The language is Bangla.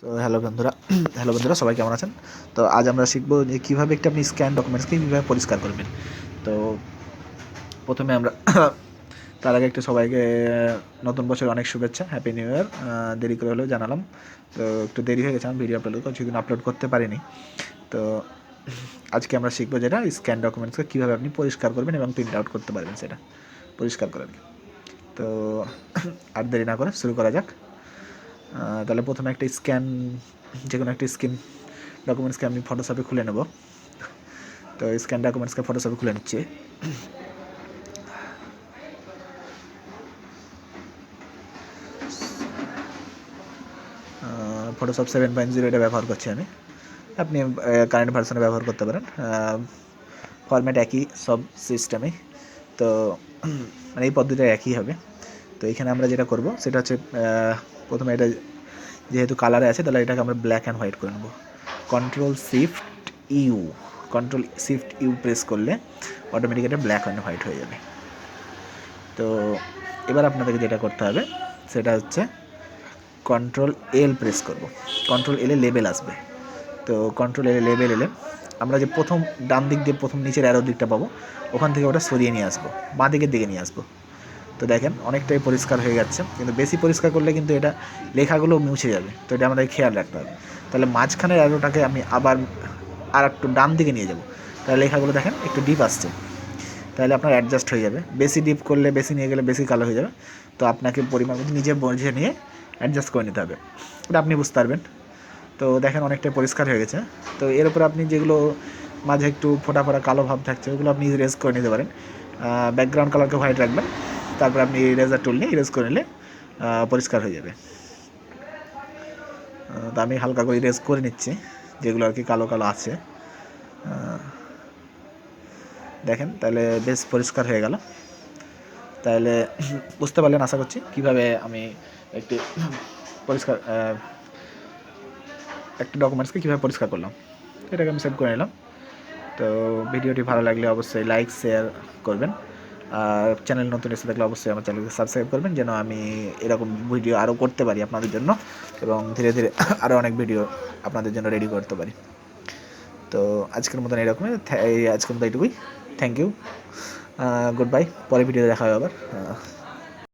তো হ্যালো বন্ধুরা সবাই কেমন আছেন? তো আজ আমরা শিখবো যে কীভাবে একটা আপনি স্ক্যান ডকুমেন্টসকে কীভাবে পরিষ্কার করবেন। তো প্রথমে আমরা তার আগে একটু সবাইকে নতুন বছর অনেক শুভেচ্ছা, হ্যাপি নিউ ইয়ার। দেরি করে হলেও জানালাম, তো একটু দেরি হয়ে গেছে, আমি ভিডিও কিছুদিন আপলোড করতে পারিনি। তো আজকে আমরা শিখবো যেটা স্ক্যান ডকুমেন্টসকে কীভাবে আপনি পরিষ্কার করবেন এবং প্রিন্ট আউট করতে পারবেন সেটা পরিষ্কার করার। তো আর দেরি না করে শুরু করা যাক। তাহলে প্রথমে একটা যে কোনো একটা স্ক্যান ডকুমেন্টসকে আমি ফটোশপে খুলে নেব। তো স্ক্যান ডকুমেন্টসকে ফটোশপে খুলে নিচ্ছি। ফটোশপ 7.0 এটা ব্যবহার করছি আমি, আপনি কারেন্ট ভার্সনে ব্যবহার করতে পারেন। ফরম্যাট একই সব সিস্টেমে, তো মানে এই পদ্ধতিটা একই হবে। তো এখানে আমরা যেটা করব সেটা হচ্ছে প্রথমে এটা যেহেতু কালারে আছে তাহলে এটাকে আমরা ব্ল্যাক অ্যান্ড হোয়াইট করে নেব। কন্ট্রোল শিফট ইউ প্রেস করলে অটোমেটিক এটা ব্ল্যাক অ্যান্ড হোয়াইট হয়ে যাবে। তো এবার আপনাদেরকে যেটা করতে হবে সেটা হচ্ছে কন্ট্রোল এল প্রেস করব। কন্ট্রোল এলে লেবেল আসবে। তো কন্ট্রোল এলে লেবেল এলে আমরা যে প্রথম ডান দিক দিয়ে প্রথম নিচের অ্যারো দিকটা পাবো ওখান থেকে ওটা সরিয়ে নিয়ে আসবো, বাঁ দিকের দিকে নিয়ে আসবো। তো দেখেন অনেকটাই পরিষ্কার হয়ে যাচ্ছে, কিন্তু বেশি পরিষ্কার করলে কিন্তু এটা লেখাগুলো মুছে যাবে, তো এটা আমাদের খেয়াল রাখতে হবে। তাহলে মাঝখানের অ্যারোটাকে আমি আবার আর একটু ডান দিকে নিয়ে যাব, তাহলে লেখাগুলো দেখেন একটু ডিপ আসছে, তাহলে আপনার অ্যাডজাস্ট হয়ে যাবে। বেশি ডিপ করলে, বেশি নিয়ে গেলে বেশি কালো হয়ে যাবে, তো আপনাকে পরিমাণ মতো নিজে বুঝে নিয়ে অ্যাডজাস্ট করে নিতে হবে, এটা আপনি বুঝতে পারবেন। তো দেখেন অনেকটাই পরিষ্কার হয়ে গেছে। তো এর উপর আপনি যেগুলো মাঝে একটু ফোটা ফোটা কালো ভাব থাকছে ওগুলো আপনি ইরেজ করে নিতে পারেন। ব্যাকগ্রাউন্ড কালারকে হোয়াইট রাখবেন, তারপর আপনি ইরেজার টুল নিয়ে ইরেজ করে নিলে পরিষ্কার হয়ে যাবে। তো আমি হালকা করে ইরেজ করে নিচ্ছি যেগুলো আর কি কালো কালো আছে। দেখেন তাহলে বেশ পরিষ্কার হয়ে গেল। তাহলে বুঝতে পারলেন আশা করছি কীভাবে আমি একটি পরিষ্কার একটা ডকুমেন্টসকে কীভাবে পরিষ্কার করলাম। এটাকে আমি সেভ করে নিলাম। তো ভিডিওটি ভালো লাগলে অবশ্যই লাইক শেয়ার করবেন, আর চ্যানেল নতুন এসে থাকলে অবশ্যই আমার চ্যানেলকে সাবস্ক্রাইব করবেন, যেন আমি এরকম ভিডিও আরও করতে পারি আপনাদের জন্য, এবং ধীরে ধীরে আরও অনেক ভিডিও আপনাদের জন্য রেডি করতে পারি। তো আজকের মতন এইটুকুই। Thank you, good bye. পরে ভিডিও দেখা হবে আবার।